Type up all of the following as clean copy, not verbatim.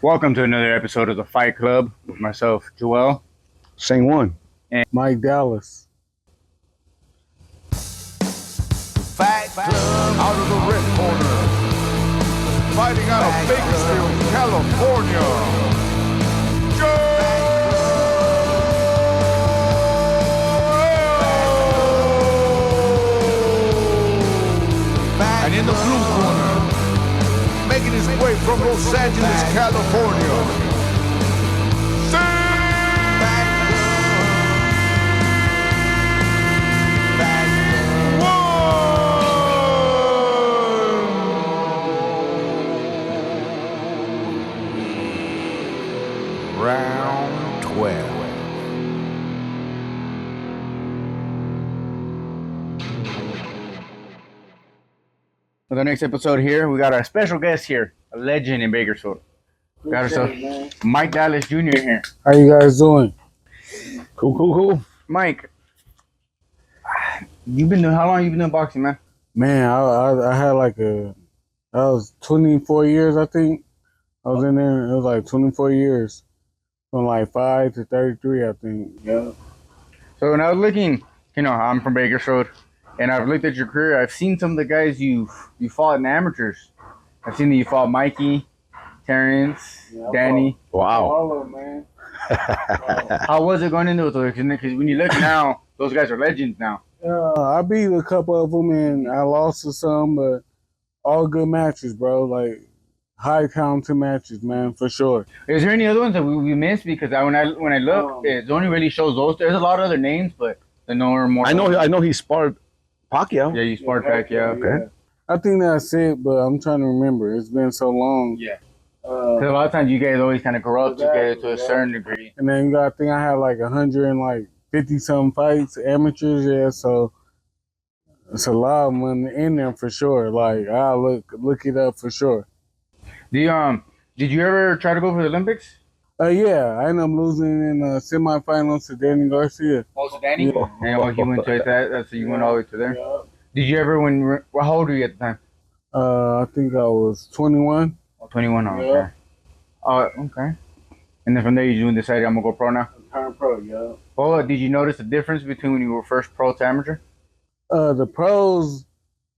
Welcome to another episode of the Fight Club with myself, Joel. Same one. And Mike Dallas. Fight Club out of the red corner. Fighting out of Bakersfield, California. And in the blue corner, making his way from Los Angeles, California. Round 12. for the next episode here, we got our special guest here, a legend in Bakersfield. We got ourselves Mike Dallas Jr. here. How you guys doing? Cool. Mike, how long you been doing boxing, man? Man, I had I was 24 years, I think. I was in there. It was like 24 years. From like 5 to 33, I think. Yeah. So when I was looking, I'm from Bakersfield, and I've looked at your career. I've seen some of the guys you fought in the amateurs. I've seen that you fought Mikey, Terrence, Danny. Wow. All of them, man. How was it going into it? Because when you look now, those guys are legends now. I beat a couple of them and I lost to some, but all good matches, bro. Like high counting matches, man, for sure. Is there any other ones that we missed? Because when I look, it only really shows those. There's a lot of other names, but the no are more. I know he sparred Pacquiao. Yeah, you sparred Pacquiao. Okay. I think that's it, but I'm trying to remember. It's been so long. Yeah. Because a lot of times you guys always kind of grow up together to a certain degree. And then I think I had like 150 some fights, amateurs, yeah. So it's a lot of them in there for sure. Like I'll look it up for sure. Did you ever try to go for the Olympics? Yeah, I ended up losing in the semifinals to Danny Garcia. Oh, to Danny? Yeah. And he went to that. So you went all the way to there. Yeah. Did you ever win? Well, how old were you at the time? I think I was 21. 21. Oh, Yeah. okay. Okay. And then from there, you decided I'm gonna go pro now. Turned pro, yeah. Oh, did you notice the difference between when you were first pro to amateur? The pros,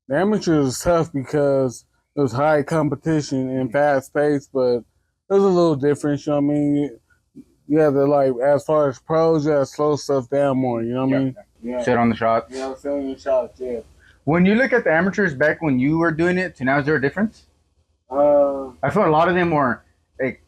the amateurs was tough because it was high competition and fast paced, but it was a little different. You know what I mean? You have to as far as pros, you have to slow stuff down more. You know what I mean? Yeah. Sit on the shots. Yeah, sit on the shots. Yeah. When you look at the amateurs back when you were doing it to now, is there a difference? I feel a lot of them were like,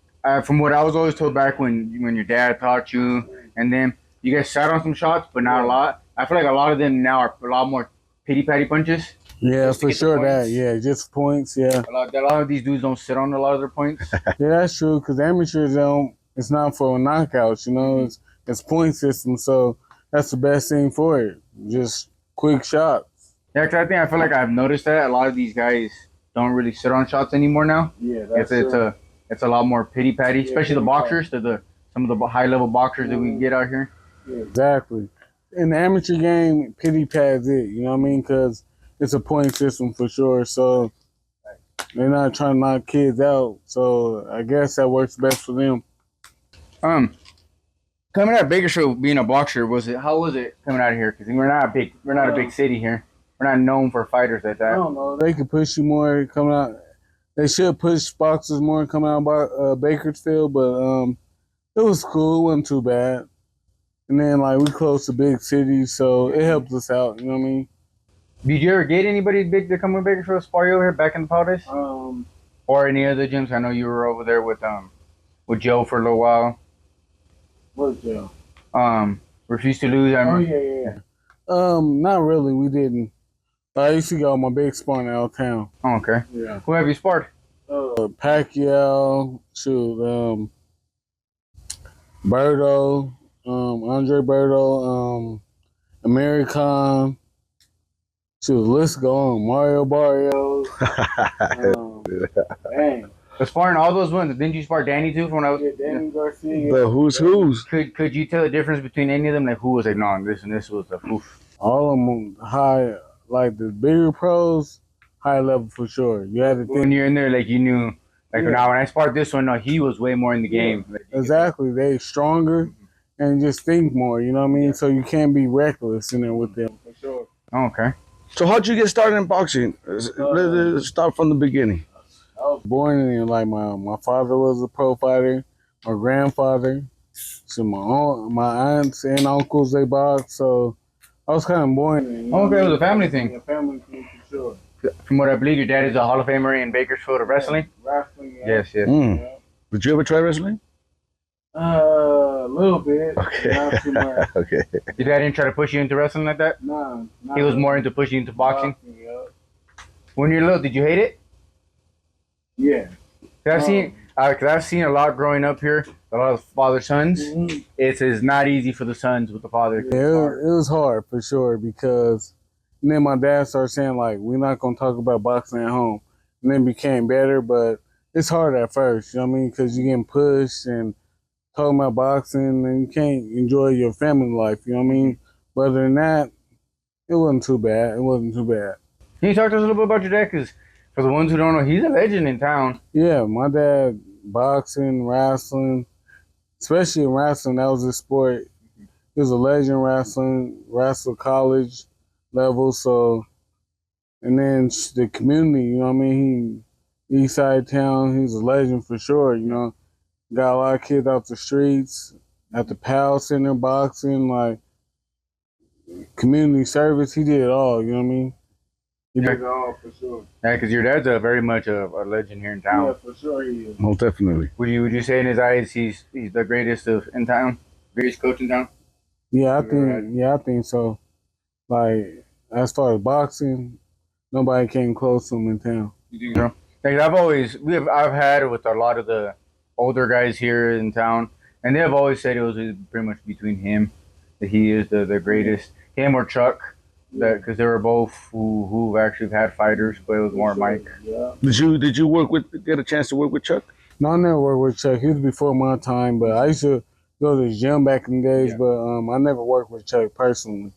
from what I was always told back when your dad taught you, and then you guys sat on some shots, but not a lot. I feel like a lot of them now are a lot more pity patty punches. Yeah, for sure. That just points. Yeah, a lot of these dudes don't sit on a lot of their points. Yeah, that's true. Because amateurs don't. It's not for knockouts. You know, it's point system. So that's the best thing for it. Just quick shots. Yeah, because I feel like I've noticed that a lot of these guys don't really sit on shots anymore now. Yeah, that's it's a lot more pity patty, especially the boxers, some of the high level boxers that we get out here. Yeah, exactly. In the amateur game, pity pat's it. You know what I mean? Because it's a point system for sure. So they're not trying to knock kids out. So I guess that works best for them. Coming out of Bakersfield, being a boxer, how was it coming out of here? Because we're not a big city here. We're not known for fighters like that. I don't know. They could push you more coming out. They should push boxers more coming out by Bakersfield, but it was cool. It wasn't too bad. And then we close to big cities, so it helped us out. You know what I mean? Did you ever get anybody big to come with Bakersfield spar you over here back in the Powell days? Or any other gyms? I know you were over there with Joe for a little while. What Joe? Refused to lose. Yeah. Not really. We didn't. I used to go on my big sparring out of town. Oh, okay. Yeah. Who have you sparred? Pacquiao, Berto, Andre Berto, American. The list go on. Mario Barrios. Dang. Sparring all those ones. Didn't you spar Danny too? From when I was Danny Garcia. The who's. Could you tell the difference between any of them? Like who was like, no, this and this was the oof. All of them high, like the bigger pros, high level for sure. You had to think. When you're in there, like you knew, Like Yeah. now, when I sparred this one, no, he was way more in the game. Exactly. They stronger and just think more, you know what I mean? So you can't be reckless in there with them. For sure. Oh, okay. So how'd you get started in boxing? Let's start from the beginning. I was born in like my father was a pro fighter, my grandfather, so my aunts and uncles they boxed, so I was kind of born in. You know Okay, what I it was mean? a family thing. A family thing for sure. From what I believe, your dad is a Hall of Famer in Bakersfield of wrestling. Wrestling, yeah. Yes, yes. Mm. Did you ever try wrestling? A little bit. Okay. Not too much. Okay. Your dad didn't try to push you into wrestling like that? No. He was more into pushing you into boxing? Yeah. When you're little, did you hate it? Yeah. Cause I've seen a lot growing up here, a lot of father-sons. Mm-hmm. It's not easy for the sons with the father. Yeah, it was hard for sure because and then my dad started saying like we're not gonna talk about boxing at home, and then it became better, but it's hard at first, you know what I mean? Because you're getting pushed and talking about boxing, and you can't enjoy your family life, you know what I mean? But other than that, it wasn't too bad. It wasn't too bad. Can you talk to us a little bit about your dad? Because for the ones who don't know, he's a legend in town. Yeah, my dad boxing, wrestling, especially in wrestling, that was his sport. He was a legend wrestling, wrestled college level, so and then the community, you know what I mean? He east side town, he's a legend for sure, you know. Got a lot of kids out the streets, at the PAL Center boxing, like community service, he did it all, you know what I mean? He did it all for sure. Yeah, because your dad's very much a legend here in town. Yeah, for sure he is. Most definitely. Would you say in his eyes he's the greatest in town, greatest coach in town? Yeah, I think so. Like as far as boxing, nobody came close to him in town. You think so? Like I've had it with a lot of the older guys here in town, and they've always said it was pretty much between him that he is the greatest. Him or Chuck, that because they were both who actually had fighters, but it was more Mike. Yeah. Did you get a chance to work with Chuck? No, I never worked with Chuck. He was before my time, but I used to go to the gym back in the days, Yeah. but I never worked with Chuck personally.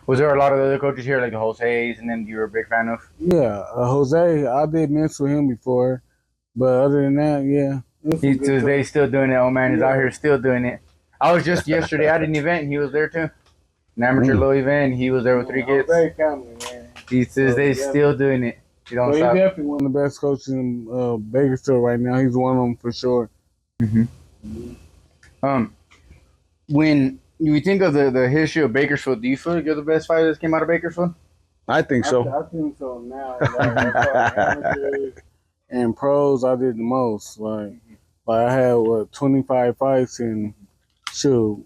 Was there a lot of other coaches here, like the Jose's, and then you were a big fan of? Yeah, Jose, I did mentor him before, but other than that, yeah. They still doing it. Oh man, he's out here still doing it. I was just yesterday at an event, and he was there too. An amateur little event. He was there with 3 kids. Jose family, man. He says they still doing it. He don't He's stop. definitely one of the best coaches in Bakersfield right now. He's one of them for sure. When you think of the history of Bakersfield, do you feel like you're the best fighter that came out of Bakersfield? I think so. I think so now. Like, amateurs and pros, I did the most. Like I had 25 fights and shoot.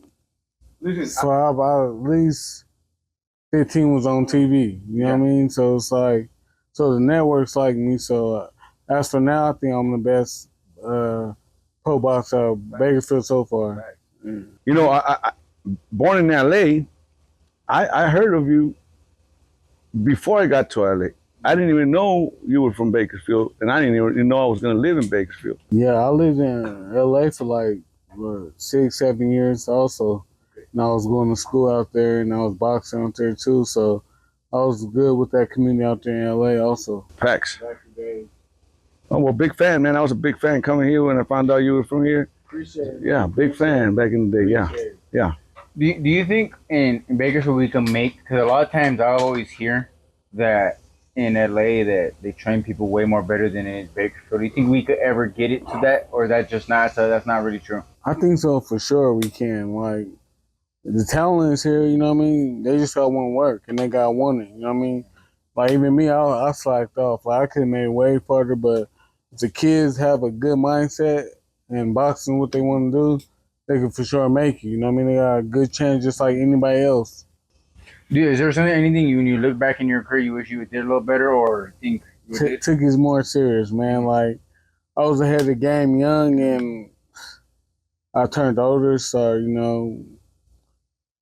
So I at least 15 was on TV. You know what I mean? So it's like, so the networks like me. So as for now, I think I'm the best pro boxer out of Bakersfield so far. You know, I born in LA, I heard of you before I got to LA. I didn't even know you were from Bakersfield, and I didn't even know I was going to live in Bakersfield. Yeah, I lived in LA for like 6, 7 years also. And I was going to school out there, and I was boxing out there too. So I was good with that community out there in LA also. Facts. Back in the day. Oh, well, big fan, man. I was a big fan coming here when I found out you were from here. Appreciate it. Yeah, big fan back in the day. Yeah, yeah. Do you think in Bakersfield we can make? Because a lot of times I always hear that in LA that they train people way more better than in Bakersfield. Do you think we could ever get it to that, or is that just not? So that's not really true. I think so for sure we can. Like the talent is here, you know what I mean? They just got one work and they got one it, you know what I mean? Like even me, I slacked off. Like I could have made it way further, but if the kids have a good mindset and boxing what they want to do, they can for sure make it. You know what I mean? They got a good chance just like anybody else. Dude, is there anything when you look back in your career you wish you did a little better, or think you did? Took it more serious, man. Like I was ahead of the game young and I turned older, so you know,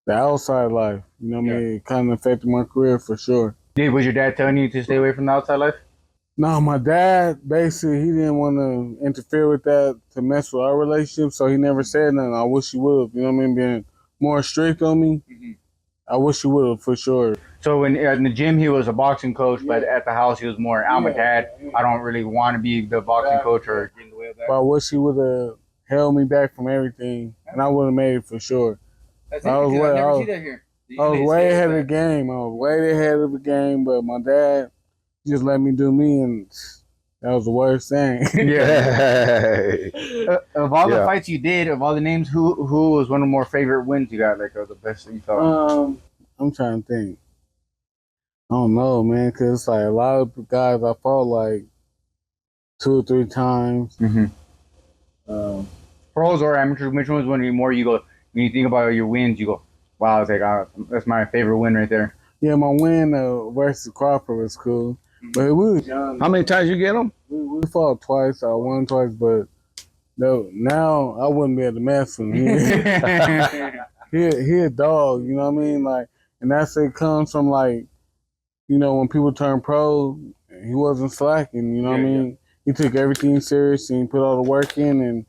the outside life, you know what I mean? It kind of affected my career for sure. Was your dad telling you to stay away from the outside life? No, my dad, basically, he didn't want to interfere with that to mess with our relationship, so he never said nothing. I wish he would have, you know what I mean? Being more strict on me, I wish he would have for sure. So when in the gym he was a boxing coach, but at the house he was more, I'm a dad. I don't really want to be the boxing coach or get in the way But I wish he would have held me back from everything, and I would have made it for sure. That's I was interesting. way- I've I never was- seen that here. I was way ahead of the game. I was way ahead of the game, but my dad just let me do me, and that was the worst thing. Yeah. Of all the Yeah. fights you did, of all the names, who was one of the more favorite wins you got? Like, the best that you felt? I'm trying to think. I don't know, man, because it's like a lot of guys I fought like 2 or 3 times. Mm-hmm. Um, Pros or amateurs? Which one's one more you go when you think about your wins? You go, wow, it's like that's my favorite win right there. yeah, my win versus Crawford was cool, but we was young. How many times you get them? We fought twice. I won twice, but no, now I wouldn't be able to mess with him. He a dog, you know what I mean? Like, and that's it comes from like, you know, when people turn pro, he wasn't slacking. You know what I mean? He took everything serious and he put all the work in, and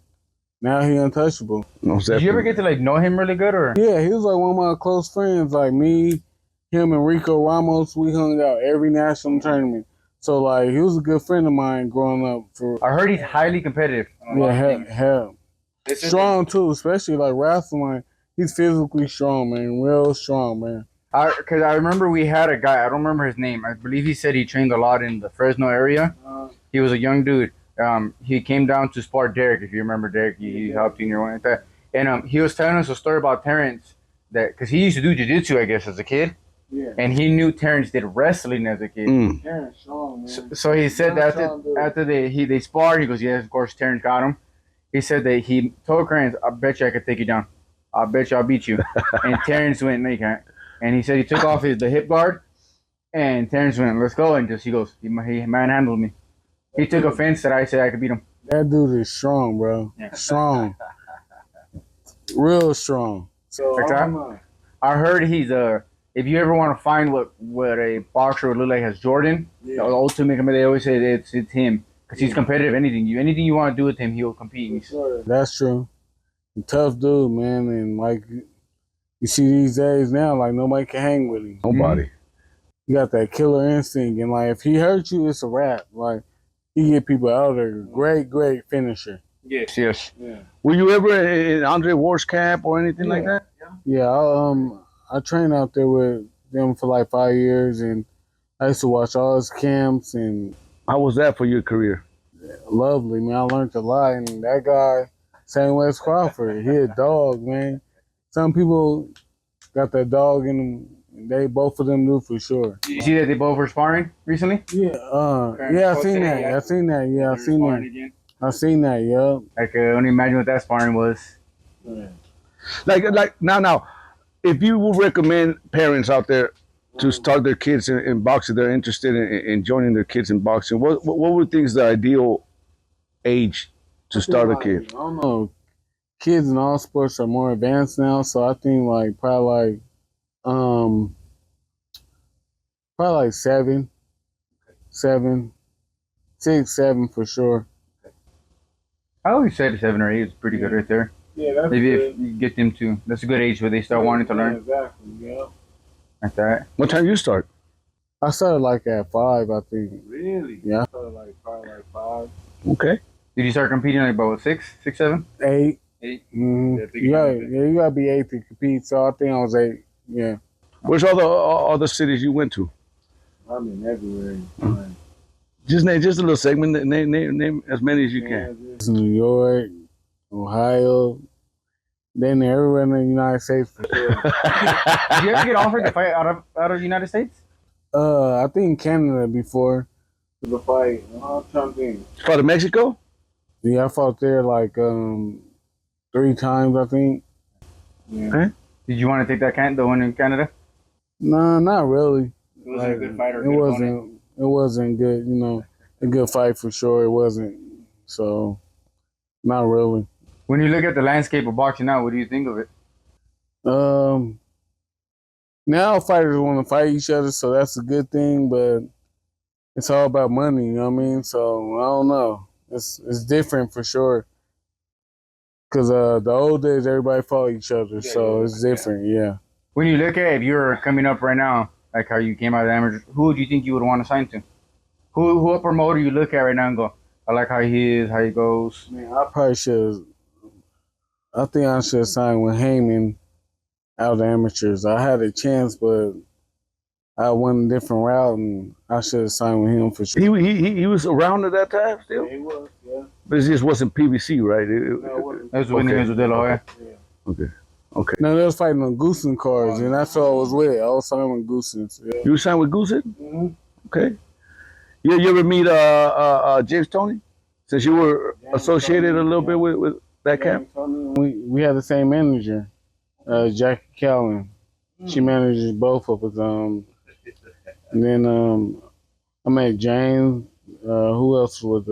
now he untouchable. Did you ever get to like know him really good, or? Yeah, he was like one of my close friends. Like me, him, and Rico Ramos, we hung out every national tournament. So like, he was a good friend of mine growing up. I heard he's highly competitive. Hell, strong too, especially like wrestling. He's physically strong, man, real strong, man. Because I remember we had a guy, I don't remember his name. I believe he said he trained a lot in the Fresno area. He was a young dude. He came down to spar Derek, if you remember Derek. He helped you in your one like that. And he was telling us a story about Terrence, that because he used to do jiu-jitsu, I guess, as a kid. Yeah. And he knew Terrence did wrestling as a kid. Terrence strong, man. So he said that after they sparred, he goes, yes, of course, Terrence got him. He said that he told Terrence, I bet you I could take you down. I bet you I'll beat you. And Terrence went, no, you can't. And he said he took off the hip guard, and Terrence went, let's go. And just he goes, he manhandled me. He took offense that I said I could beat him. That dude is strong, bro. Yeah. Strong. Real strong. So I heard he's if you ever want to find what a boxer would look like as Jordan, the ultimate, they always say it's him. Because he's competitive. Anything you want to do with him, he'll compete. That's true. A tough dude, man. And like, you see these days now, like nobody can hang with him. Nobody. He got that killer instinct. And like, if he hurts you, it's a wrap. Like, he get people out there. Great finisher. Yes. Yeah. Were you ever in Andre Ward's camp or anything like that? Yeah, I trained out there with them for like 5 years, and I used to watch all his camps, and How was that for your career? lovely, man. I learned a lot, and that guy, same way as Crawford, he a dog, man. Some people got that dog in them. Both of them do for sure. Did you see that they both were sparring recently? Yeah, I seen that. Yeah, I seen that. I seen that. Yeah. I could only imagine what that sparring was. Like now, if you would recommend parents out there to start their kids in boxing, they're interested in joining their kids in boxing, what would you think is the ideal age to start a kid? I don't know. Kids in all sports are more advanced now, so I think like probably like 7, 6, 7 for sure. I always said 7 or 8 is pretty good right there. Yeah, that's Maybe good. if you get them to, that's a good age where they start wanting to learn. Exactly, yeah. Like that. What time you start? I started like at 5, I think. Really? Yeah, I started like probably like 5. Okay. Did you start competing like about 6, 7? 8. 8. Mm-hmm. You gotta be 8 to compete. So I think I was 8. Yeah. Where's all the other cities you went to? I mean everywhere. Just a little segment. Name as many as you can. New York, Ohio, then everywhere in the United States for sure. Did you ever get offered to fight out of the United States? I think Canada before the fight. I'm trying to think. Fought in Mexico? Yeah, I fought there like 3 times, I think. Yeah. Okay. Did you want to take the one in Canada? No, not really. It wasn't a good fight or it wasn't. It wasn't good. You know, a good fight for sure. It wasn't. So, not really. When you look at the landscape of boxing now, what do you think of it? Now fighters want to fight each other, so that's a good thing. But it's all about money. You know what I mean? So I don't know. It's different for sure. Cause the old days everybody fought each other, so it's different. Yeah. When you look at if you're coming up right now, like how you came out of the amateur, who do you think you would want to sign to? Who a promoter you look at right now and go, I like how he is, how he goes. Man, I probably should. I think I should have signed with Heyman out of the amateurs. I had a chance, but I went a different route, and I should have signed with him for sure. He was around at that time still, He was, yeah. but it just wasn't PBC, right? That's when he was with De La Hoya. Okay. No, they was fighting on Goosen cards, and that's all I was with. I was signing with Goosens. Yeah. You signed with Goosen? Mm-hmm. Okay. You ever meet James Tony? Since you were associated a little bit with that camp? We had the same manager, Jackie Callan. She manages both of us. And then I met James. Who else was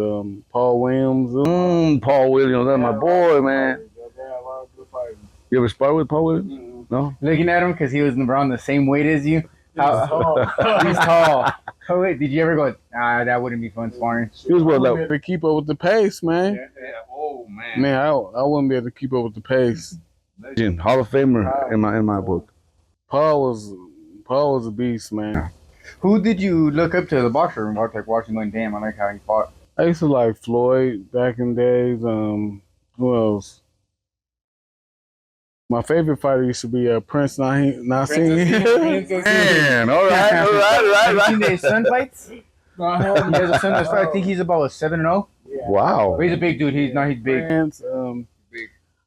Paul Williams? Paul Williams, that's my boy, man. You ever sparred with Paul Williams? Mm-hmm. No? Looking at him because he was around the same weight as you. He's tall. Oh wait, did you ever go? That wouldn't be fun sparring. He was what I wouldn't be level? able to keep up with the pace, man. Oh man. Man, I wouldn't be able to keep up with the pace. Hall of Famer in my book. Paul was a beast, man. Who did you look up to the boxer and like watching going, damn, I like how he fought? I used to like Floyd back in the days. Who else? My favorite fighter used to be Prince Nassim. Man, all right. Have you seen his son fights? He has a son that's I think he's about 7-0. Wow. But he's a big dude. He's big.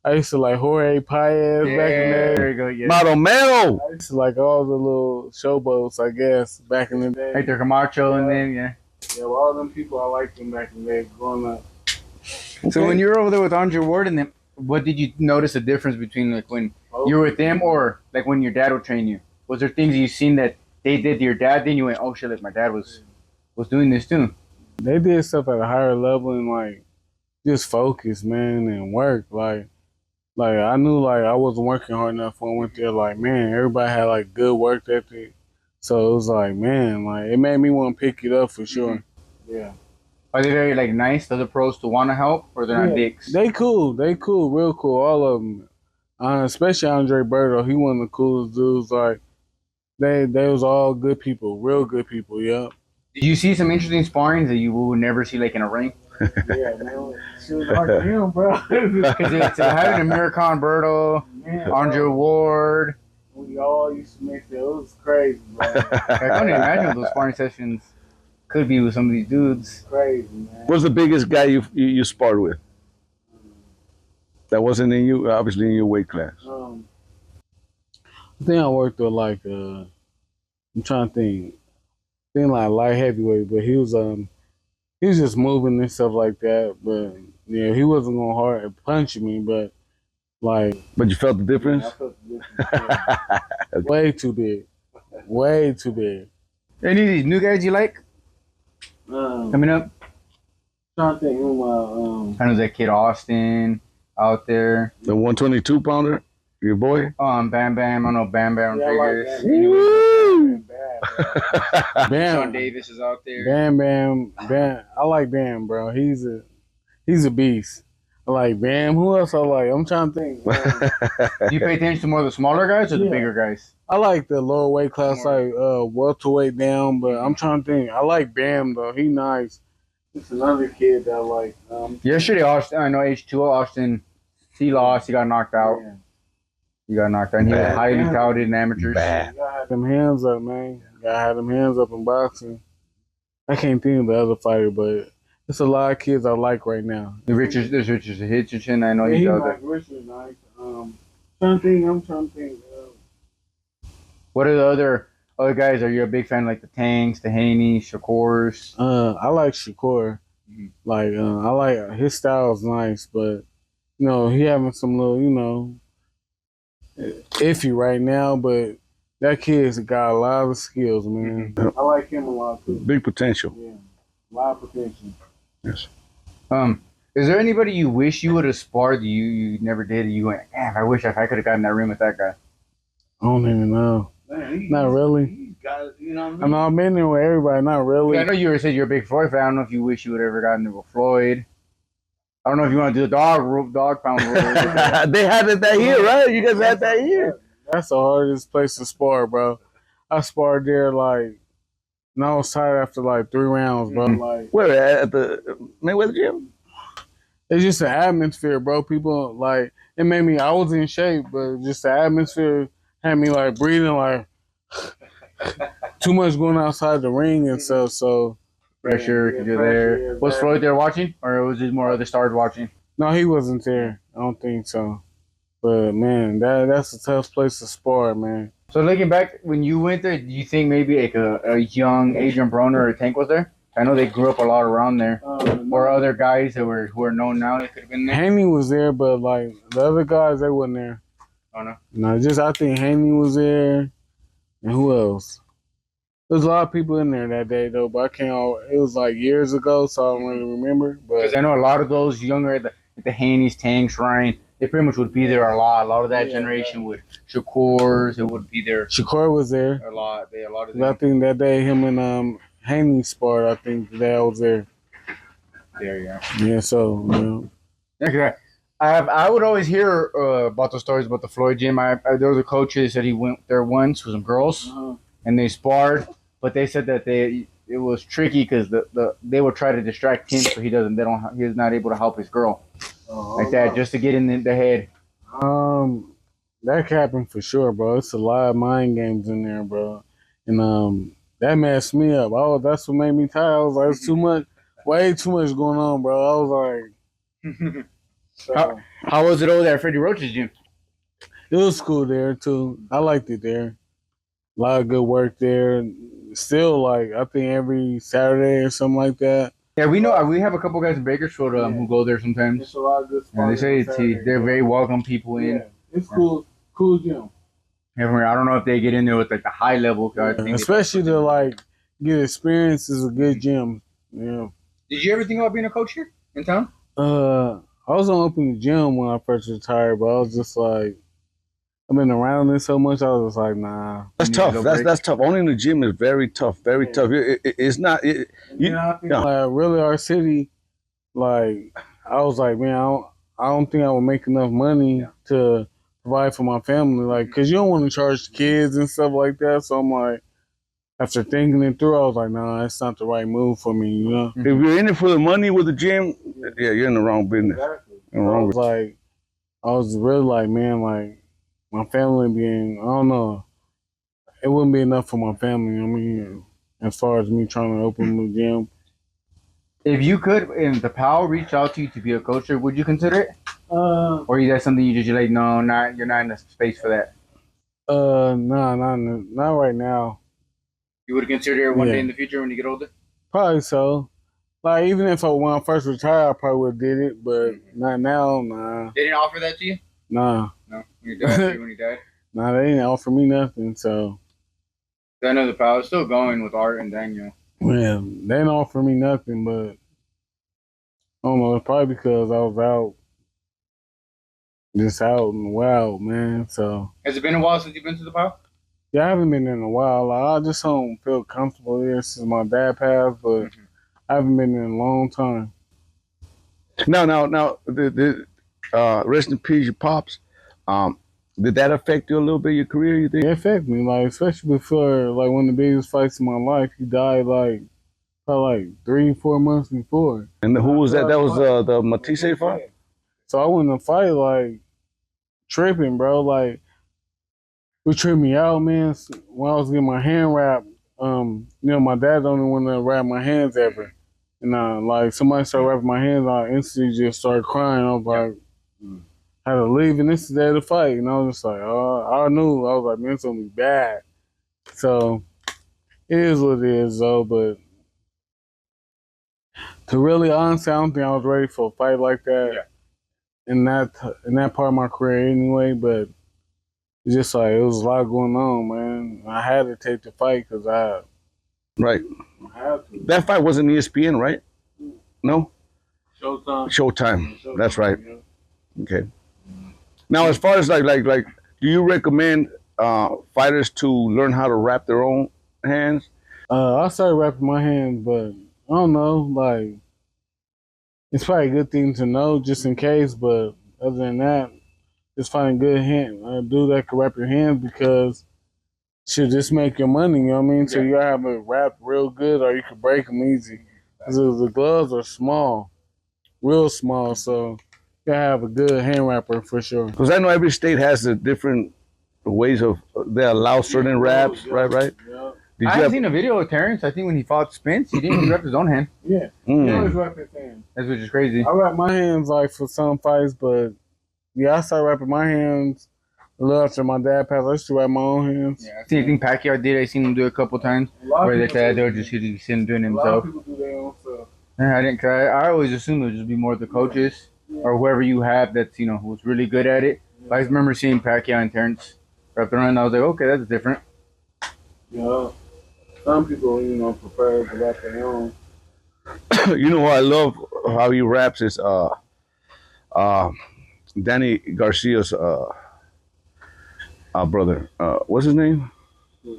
I used to like Jorge Paez back in the day. There you go. Yeah. Madomero. I used to like all the little showboats, I guess, back in the day. Hector Camacho and then Yeah, well, all them people, I liked them back in the day growing up. So when you were over there with Andre Ward and them, what did you notice a difference between like when you were with them or like when your dad would train you? Was there things you seen that they did to your dad? Then you went, oh shit, like my dad was doing this too. They did stuff at a higher level and like just focus, man, and work. Like I knew like I wasn't working hard enough when I went there. Like, man, everybody had like good work ethic. So it was like, man, like it made me want to pick it up for sure. Mm-hmm. Yeah. Are they very like nice to the pros to want to help, or they're not dicks? They cool, real cool, all of them. Especially Andre Berto, he one of the coolest dudes. Like they was all good people, real good people. Yeah. Did you see some interesting sparrings that you would never see like in a ring? Yeah, man. She was hard to him, bro. Because it's having American Berto, Andre Ward. We all used to make that. It was crazy, bro. I can't even imagine what those sparring sessions could be with some of these dudes. Crazy, man. What's the biggest guy you sparred with? That wasn't in you, obviously in your weight class. I think I worked with like I'm trying to think like light heavyweight, but he was just moving and stuff like that. But yeah, he wasn't going hard at punching me, but like. But you felt the difference? I felt the difference. Way too big. Way too big. Any of these new guys you like coming up? Trying to think who I know that kid Austin out there. The 122 pounder, your boy? Bam Bam. I know Bam Bam Rodriguez. Woo! Sean Davis is out there. Bam. I like Bam, bro. He's a beast. I like Bam. Who else I like? I'm trying to think. Do you pay attention to more of the smaller guys or the bigger guys? I like the lower weight class, like welterweight down, but I'm trying to think. I like Bam though. He nice. It's another kid that I like. Yesterday, Austin, I know H2O Austin, he lost. He got knocked out. Yeah. He got knocked out. And he was highly touted in amateurs. You gotta have them hands up, man. You gotta have them hands up in boxing. I can't think of the other fighter, but it's a lot of kids I like right now. There's Richard Hitcherson. I know he's out there. Richard nice. I'm trying to think. What are the other guys? Are you a big fan like the Tanks, the Haney, Shakurs? I like Shakur. Like I like his style's nice, but you know he having some little iffy right now. But that kid's got a lot of skills, man. I like him a lot too. Big potential. Yeah, a lot of potential. Yes. Is there anybody you wish you would have sparred that you never did? And you went, damn, I wish I could have gotten in that room with that guy. I don't even know. Man, not really. I've been there with everybody. Not really. I know you said you're a big Floyd fan. I don't know if you wish you would have ever gotten there with Floyd. I don't know if you want to do the dog pound rule. They had it that year, right? You guys had that year. That's the hardest place to spar, bro. I sparred there like And I was tired after like 3 rounds, bro. Like, Where at the Mayweather gym? it's just the atmosphere, bro. People like it made me. I was in shape, but just the atmosphere had me like breathing like too much going outside the ring and stuff. So Pressure because you're there. Was Floyd there watching, or was it more other stars watching? no, he wasn't there. I don't think so. But man, that's a tough place to spar, man. So looking back, when you went there, do you think maybe like a young Adrian Broner or Tank was there? I know they grew up a lot around there, or other guys that were who are known now that could have been there. Haney was there, but like the other guys, they wasn't there. Oh no. No, just I think Haney was there, and who else? There's a lot of people in there that day though, but I can't. It was like years ago, so I don't really remember. Because But I know a lot of those younger, the Haney's, Tanks, Ryan, they pretty much would be there a lot. A lot of that generation would Shakur's, it would be there Shakur was there. a lot. They a lot of I them think that day him and Haney sparred. I think that I was there. there, yeah. Yeah, so you know. Okay. I would always hear about the stories about the Floyd gym. There was a coach that said he went there once with some girls and they sparred, but they said that it was tricky because they would try to distract him so he's not able to help his girl like that just to get in the head. That could happen for sure, bro. It's a lot of mind games in there, bro, and that messed me up. That's what made me tired. I was like, it's too much, way too much going on, bro. I was like, How was it over there at Freddie Roach's gym? it was cool there too. I liked it there. A lot of good work there. Still, like I think every Saturday or something like that. Yeah, we know we have a couple guys in Bakersfield who go there sometimes. It's a lot of good. And they say they're very welcome people in. Yeah, it's cool gym. I don't know if they get in there with like the high level guys. Especially to like get experience is a good gym. Yeah. Did you ever think about being a coach here in town? I was gonna open the gym when I first retired, but I was just like, I've been around it so much. I was just like, nah. That's tough. That's tough. Owning the gym is very tough. Very tough. It's not. Like, really, our city, like, I was like, man, I don't think I would make enough money to provide for my family, like, cause you don't want to charge the kids and stuff like that. So I'm like, after thinking it through, I was like, nah, that's not the right move for me, you know. If you're in it for the money with the gym, yeah, you're in the wrong business. I was really like, man, like my family being, I don't know, it wouldn't be enough for my family. I mean, as far as me trying to open the gym. If you could, and the PAL reached out to you to be a coach, would you consider it? Or is that something you just like, no, you're not in the space for that? Nah, not right now. You would consider it one day in the future when you get older? Probably so. Like even if when I first retired, I probably would have did it, but not now. Nah. They didn't offer that to you? Nah. No. When you died? Nah, they didn't offer me nothing. So. I know the PAL is still going with Art and Daniel. Yeah, they didn't offer me nothing, but I don't know. It's probably because I was out, just out and wild, man. So. Has it been a while since you've been to the PAL? Yeah, I haven't been in a while. Like, I just don't feel comfortable here since my dad passed, but I haven't been in a long time. Now, the rest in peace, your pops. Did that affect you a little bit, your career, you think? It affected me, like, especially before, like, one of the biggest fights in my life. He died, like, probably like 3-4 months before. And who was that? That was the Matisse fight? So I went to fight, like, tripping, bro. Like, it tripped me out, man. When I was getting my hand wrapped, you know, my dad don't even want to wrap my hands ever. And, like, somebody started wrapping my hands, I instantly just started crying. I was like, I had to leave, and this is the day of the fight. And I was just like, oh, I knew. I was like, man, it's going to be bad. So, it is what it is, though. But to really, honestly, I don't think I was ready for a fight like that in that part of my career anyway. But it's just like, it was a lot going on, man. I had to take the fight because I had to. That fight wasn't ESPN, right? No? Showtime. Showtime. That's right. Okay. Now, as far as like, do you recommend fighters to learn how to wrap their own hands? I started wrapping my hands, but I don't know. Like, it's probably a good thing to know just in case. But other than that, just find a good hand, a dude that can wrap your hands because should just make your money, you know what I mean? So you gotta have it wrapped real good or you can break them easy. 'Cause the gloves are small, real small, so you gotta have a good hand wrapper for sure. Because I know every state has a different ways of they allow certain wraps, right? Yeah. Did I you have seen a video of Terrence. I think when he fought Spence, he didn't wrap his own hand. Yeah. Mm. He always wrap his hands. That's which is crazy. I wrap my hands like for some fights, but yeah, I started wrapping my hands a little after my dad passed. I used to wrap my own hands. Yeah, I think Pacquiao did. I seen him do it a couple times where they said they were just sitting doing it A lot of himself. people do their own stuff. Yeah, I didn't. Cause I always assumed it would just be more the coaches or whoever you have that's who's really good at it. But I just remember seeing Pacquiao and Terrence wrap their own, and I was like, okay, that's different. Yeah. Some people, prefer to wrap their own. You know what I love how he raps is Danny Garcia's brother. What's his name?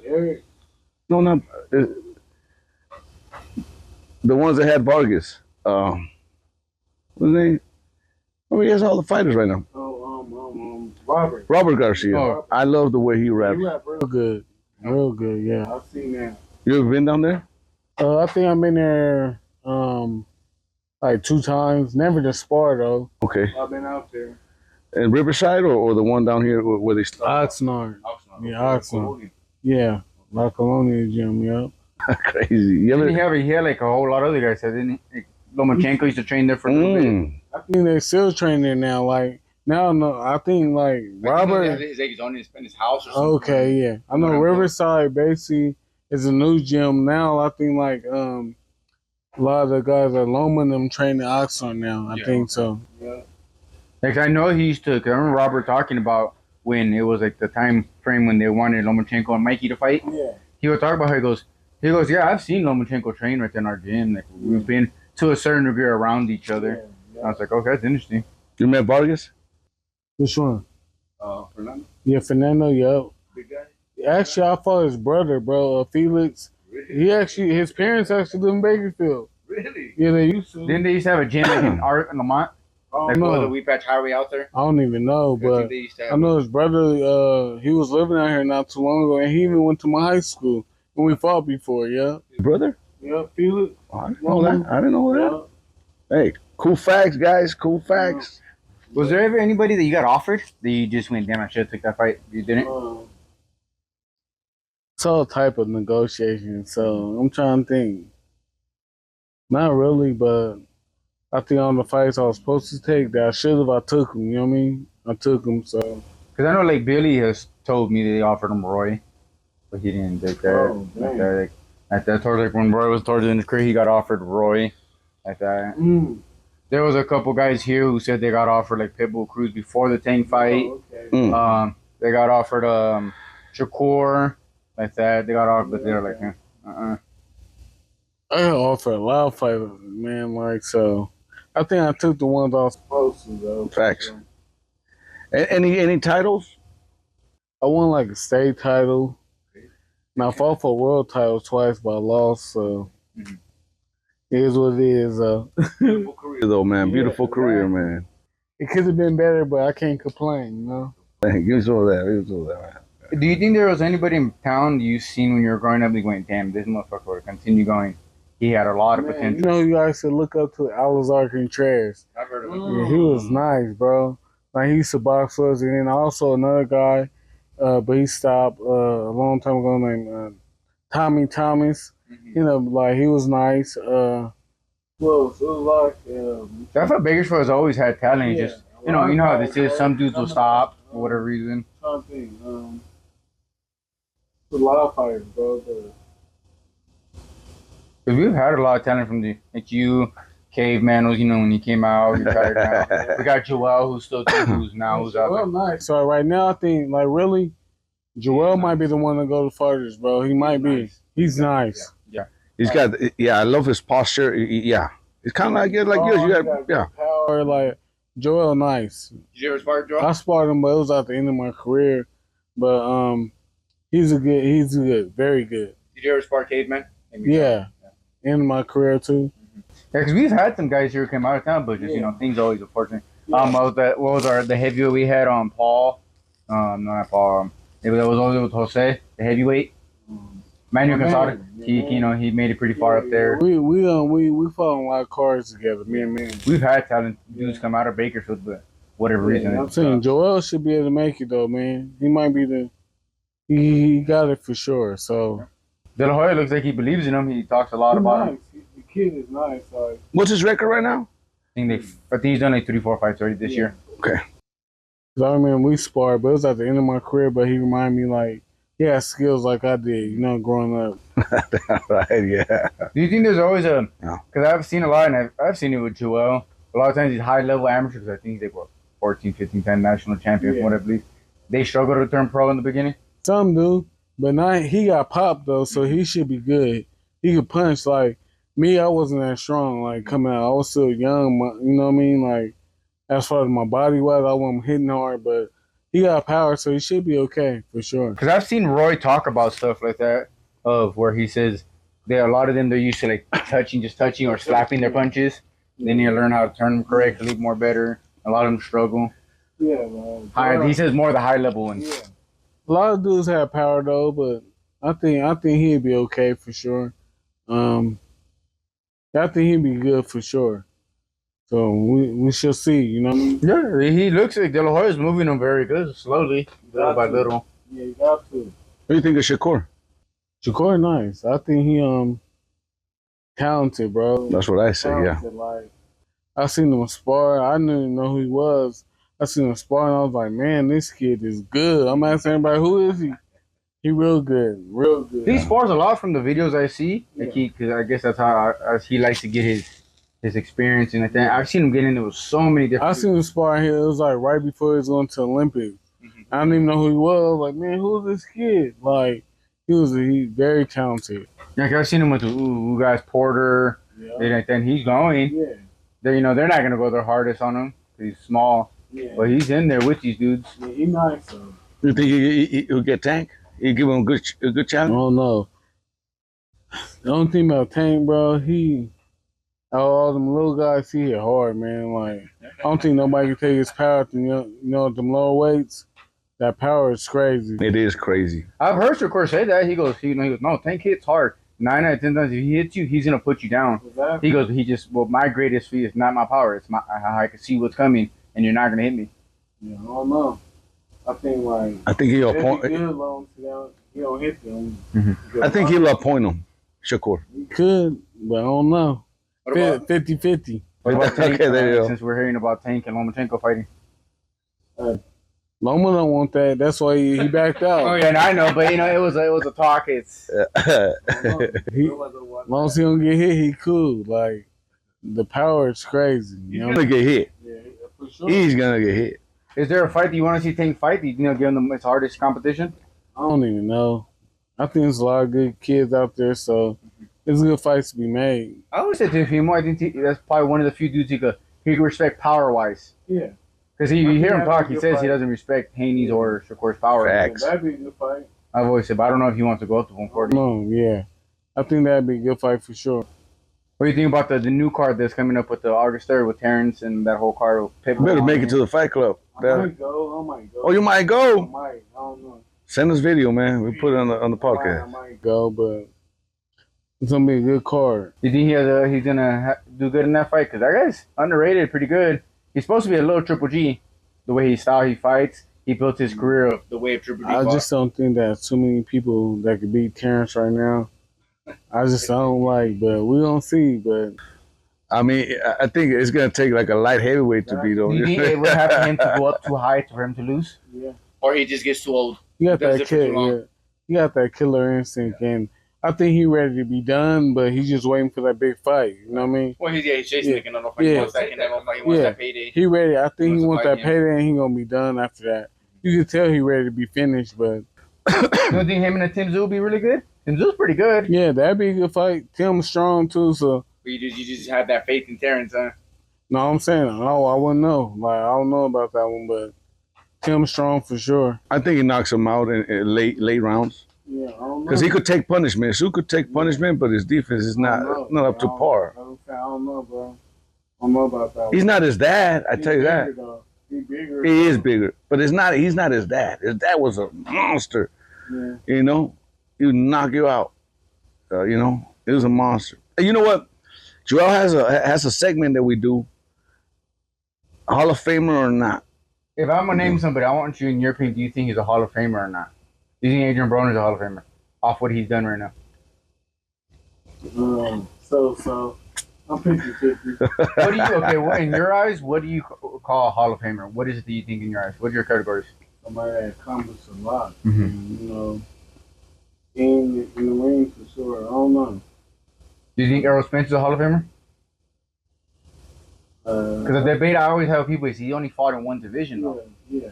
Eric. No, not the ones that had Vargas. What's his name? Oh, he has all the fighters right now. Robert. Robert Garcia. Oh. I love the way he raps. He rap real good. Real good, yeah. I've seen that. You ever been down there? I think I've been there like 2 times. Never to spar though. Okay. I've been out there. In Riverside or the one down here where they start? Oxnard. Yeah, Oxnard. Yeah. La Colonia gym, yep. Crazy. You ever? He had like a whole lot of other guys. Didn't he? Like, Lomachenko used to train there for a little bit. I think they still train there now. Like now, no, I think like Robert. He's on in his house or something. Okay, yeah. I know Riverside basically is a new gym now. I think like a lot of the guys at Loma and them train in Oxnard now. I think so. Yeah. Like I know he used to. Cause I remember Robert talking about when it was like the time frame when they wanted Lomachenko and Mikey to fight. Yeah. He would talk about how he goes, yeah, I've seen Lomachenko train right there in our gym. Like we've been to a certain degree around each other. I was like, okay, that's interesting. You met Vargas? Which one? Fernando. Yeah, Fernando. Yep. Big guy. Actually, I fought his brother, bro, Felix. Really? His parents actually live in Bakersfield. Really? Yeah, they used to. Didn't they used to have a gym in Art and Lamont? Like no. the Wheat Patch Highway out there? I don't even know, but I know his brother. He was living out here not too long ago, and he even went to my high school when we fought before. Yeah. His brother? Yeah, Felix. Oh, I didn't know that. I didn't know that. Hey, cool facts, guys. Cool facts. Was there ever anybody that you got offered that you just went, damn, I should have took that fight? You didn't? It's all type of negotiation, so I'm trying to think. Not really, but I think on the fights I was supposed to take that I should have, I took them, you know what I mean? I took them, so. Because I know, like, Billy has told me that they offered him Roy, but he didn't take that. Oh, like that. Like, at that, towards, like, when Roy was towards the end of his career, he got offered Roy, like that. There was a couple guys here who said they got offered, like, Pitbull Cruz before the Tank fight. Oh, okay. They got offered Shakur, like that. They got offered, but they were like, I got offered a lot of fighters, man, like, so. I think I took the ones I was supposed to, though. Facts. Any titles? I won like a state title. Now I fought for a world title twice, but I lost, so it is what it is. Beautiful career, though, man. Beautiful career, man. It could have been better, but I can't complain, you know? Give me some of that. Give me some of that, man. do you think there was anybody in town you've seen when you were growing up that went, damn, this motherfucker would continue going? He had a lot of potential. You know, you guys should look up to Alazar Contreras. I've heard of him. Yeah, he was nice, bro. Like, he used to box for us. And then also another guy, but he stopped a long time ago named Tommy Thomas. You know, like, he was nice. Well, it was like... I thought Bakersfield has always had talent. Just, you know how this is. Some dudes will stop for whatever reason. Something. A lot of fighters, bro. Because we've had a lot of talent from like you, Caveman was, when he came out. We got Joel, who's still who's out there. Nice. So right now, I think, like, really, Joel might be the one to go the farthest, bro. He might be. He's nice. Yeah. He's got, I love his posture. Yeah. It's kind of like yours. You got, power, like, Joel, nice. Did you ever spar Joel? I sparred him, but it was at the end of my career. But he's good, very good. Did you ever spar Caveman? Yeah. End of my career too. Yeah, because we've had some guys here who came out of town, but just things always unfortunate. What was the heavyweight we had on Paul? Not Paul. That was always with Jose, the heavyweight. Manuel My Casada. man. He made it pretty far up there. We fought a lot of cards together, me and man. We've had talent dudes come out of Bakersfield, but whatever reason. I'm saying Joel should be able to make it though, man. He might be he got it for sure. So De La Hoya looks like he believes in him. He talks a lot about him. The kid is nice. Like, What's his record right now? I think he's done like 3-4 fights already this year. Okay. cause I remember we sparred, but it was at the end of my career. But he reminded me like he has skills like I did, you know, growing up. Right, yeah. Do you think there's always a? No. Because I've seen a lot, and I've seen it with Joel. A lot of times these high level amateurs, I think they were 14, 15, 10 national champions, Yeah. whatever. They struggle to turn pro in the beginning. Some do, but not he got popped though, so he should be good. He could punch like me. I wasn't that strong. Like coming out, I was still young. You know what I mean? Like as far as my body was, I wasn't hitting hard, but he got power, so he should be okay for sure. Because I've seen Roy talk about stuff like that, of where he says a lot of them they're used to like just touching or slapping their punches. Then you learn how to turn them correctly, more better. A lot of them struggle. Yeah, man. He says more the high level ones. Yeah. A lot of dudes have power though, but I think he'd be okay for sure. I think he'd be good for sure. So we shall see, you know what I mean? Yeah, he looks like De La Hoya's moving him very good, slowly, little by little. Yeah, you got to. What do you think of Shakur? Shakur nice. I think he talented, bro. That's what I say, yeah. Talented, like I seen him spar. I didn't even know who he was. I seen him spar and I was like, man, this kid is good. I'm asking everybody, who is he? He real good, real good. He spars a lot from the videos I see. Like because I guess that's how he likes to get his experience and like that. I've seen him get into with so many different. I seen him spar here. It was like right before he was going to the Olympics. I didn't even know who he was. I was like, man, who's this kid? Like, he very talented. Like I've seen him with the guys Porter. Yeah. And like, then he's going. Yeah. They're not gonna go their hardest on him. He's small, but he's in there with these dudes. Yeah, he nice though. You think he'll get Tank? You give him a good I challenge? don't know. The only thing about Tank, bro, all them little guys, he hit hard, man. Like, I don't think nobody can take his power to, you know, them lower weights. That power is crazy. It is crazy. I've heard Shakur say that. He goes, no, Tank hits hard. 9 out of 10 times if he hits you, he's gonna put you down. Exactly. He goes, my greatest feat is not my power. It's how I can see what's coming, and you're not gonna hit me. Yeah, I don't know. I think He'll if appoint. he good long he don't hit them. I think he'll appoint him, Shakur. He could, but I don't know. What about 50-50. What about Tank? Okay, there you go. Since we're hearing about Tank and Lomachenko fighting. Loma don't want that. That's why he backed out. Oh yeah, and I know, but it was a talk. It's Long as he don't get hit, he cool. Like the power is crazy. He's gonna get hit. Yeah, for sure. He's gonna get hit. Is there a fight that you want to see Tank fight? Give him his hardest competition. I don't even know. I think there's a lot of good kids out there, so it's good fights to be made. I always said to him, I think that's probably one of the few dudes he could respect power wise. Yeah. Because you hear him talk, he says he doesn't respect Haney's or Shakur's power. Facts. That'd be a good fight. I've always said, but I don't know if he wants to go up to 140. No, yeah. I think that'd be a good fight for sure. What do you think about the new card that's coming up with the August 3rd with Terrence and that whole card with Pitbull? Better make it to the fight club. I might go. Oh, you might I go. might. I don't know. Send us video, man. We put it on the I podcast. might go, but it's gonna be a good card. You think he's gonna do good in that fight? Because that guy's underrated, pretty good. He's supposed to be a little Triple G. The way he fights, he built his career of the way of Triple G. I just don't think that too many people that could beat Terrence right now. I just don't like, but we don't see. But I mean, I think it's gonna take like a light heavyweight to beat him. Do you think it would have for him to go up too high for him to lose? Yeah. Or he just gets too old? You got Does that it for too long. kid. You got that killer instinct, and I think he ready to be done, but he's just waiting for that big fight. You know what I mean? Well, he's chasing Yeah. the Canelo fight. He Yeah. wants that Canelo fight. He wants Yeah. that payday. He ready. I think he wants fight that him. payday, and he gonna be done after that. You can tell he ready to be finished, but You don't think him and Tim Tszyu will be really good? Tim Tszyu's pretty good. yeah, that'd be a good fight. Tim's strong too, so But you just have that faith in Terrence, huh? no, I'm saying I wouldn't know. Like I don't know about that one, but Tim's strong for sure. I think he knocks him out in late rounds Yeah, I don't know. because he could take punishment. Sue could take punishment, but his defense is not up to par. I don't know, bro. I don't know about that. He's not his dad. I tell you that. He bigger. He is bigger, but it's not. He's not his dad. His dad was a monster. Yeah. You know, he would knock you out. You know, he was a monster. And you know what? Joel has a segment that we do. Hall of Famer or not? If I'm gonna name somebody, I want you in your opinion. Do you think he's a Hall of Famer or not? Do you think Adrian Broner's a Hall of Famer off what he's done right now? So I'm 50-50. What do you okay? In your eyes, what do you call a Hall of Famer? What is it that you think in your eyes? What are your categories? Somebody that accomplished a lot. Mhm. You know, in the ring for sure. I don't know. Do you think Errol Spence is a Hall of Famer? Because the debate I always have with people is he only fought in one division though. Yeah.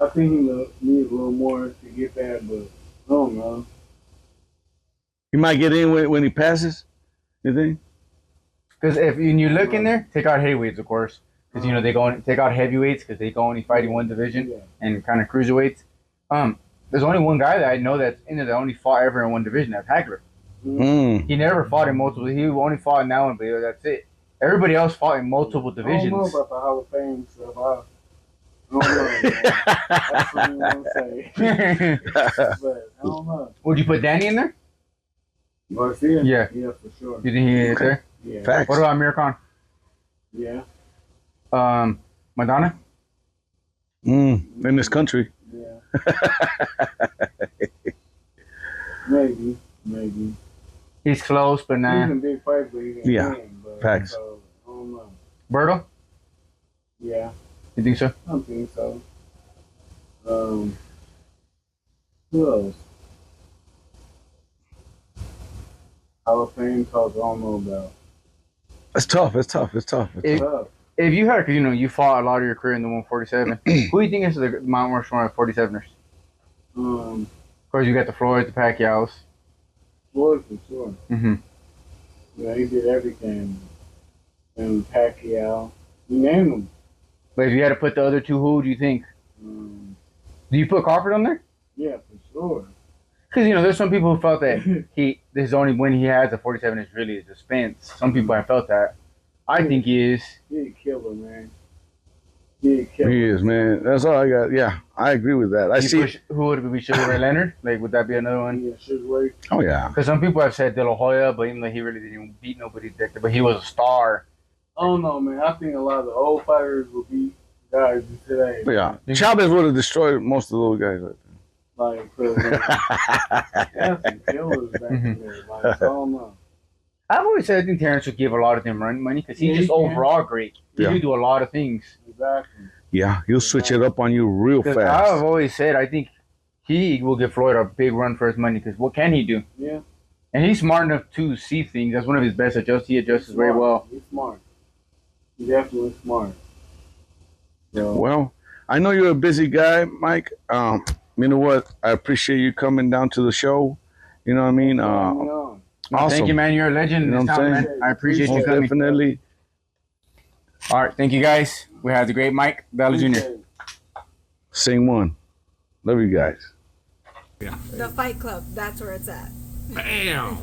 I think he needs a little more to get that, but I don't know. He might get in when he passes. You think? Because if when you look in there, take out heavyweights, of course. Because you know they go take out heavyweights because they go only fighting one division and kind of cruiserweights. There's only one guy that I know that's in there that only fought ever in one division. That's Hagler. He never fought in multiple. He only fought in that one, but that's it. Everybody else fought in multiple divisions. I don't know about the Hall of Fame stuff. I don't know. That's what you want to say. But I don't know. Would you put Danny in there? Garcia? Yeah. Yeah, for sure. You think he is there? Yeah. Facts. What about Amir Khan? Yeah. Madonna? In this country. Yeah. Maybe. He's close, but nah. He's in big fight, but he can win. But, Facts. So, I don't know. Berto? Yeah. You think so? I don't think so. Who else? Hall of Fame talk I don't know about. It's tough. It's tough. Tough. If you heard, because you know you fought a lot of your career in the 147, who do you think is the Mount Rushmore of 47ers? Of course, you got the Floyd, the Pacquiao's. Floyd for sure. Mm-hmm. Yeah, he did everything. And Pacquiao, you name them. But if you had to put the other two, who do you think? Do you put Crawford on there? Yeah, for sure. Because you know, there's some people who felt that this only win he has at 47 is really a Spence. Some people have felt that. I think he is. He a killer, man. He a killer. He is, man. That's all I got. Yeah, I agree with that. Who would it be? Sugar Ray Leonard? Like, would that be another one? Yeah, Sugar Ray. Oh yeah. Because some people have said De La Hoya, but even though he really didn't even beat nobody, but he was a star. I don't know, man. I think a lot of the old fighters will beat guys today. Yeah. Chavez would have destroyed most of those guys. Like, that's some killers back there. Like, I don't know. I've always said I think Terrence would give a lot of them run money because he's just overall great. He can do a lot of things. Exactly. Yeah, he'll switch it up on you real fast. I've always said I think he will give Floyd a big run for his money because what can he do? Yeah. And he's smart enough to see things. That's one of his best adjusts. He adjusts very well. He's smart. He's definitely smart. So, Well, I know you're a busy guy, Mike. You know what? I appreciate you coming down to the show. You know what I mean? Awesome. Thank you, man. You're a legend. You know what I'm saying? Man. I appreciate you Most coming. definitely. All right. Thank you, guys. We had the great Mike Bella Jr. Same one. Love you guys. The Fight Club, that's where it's at. Bam!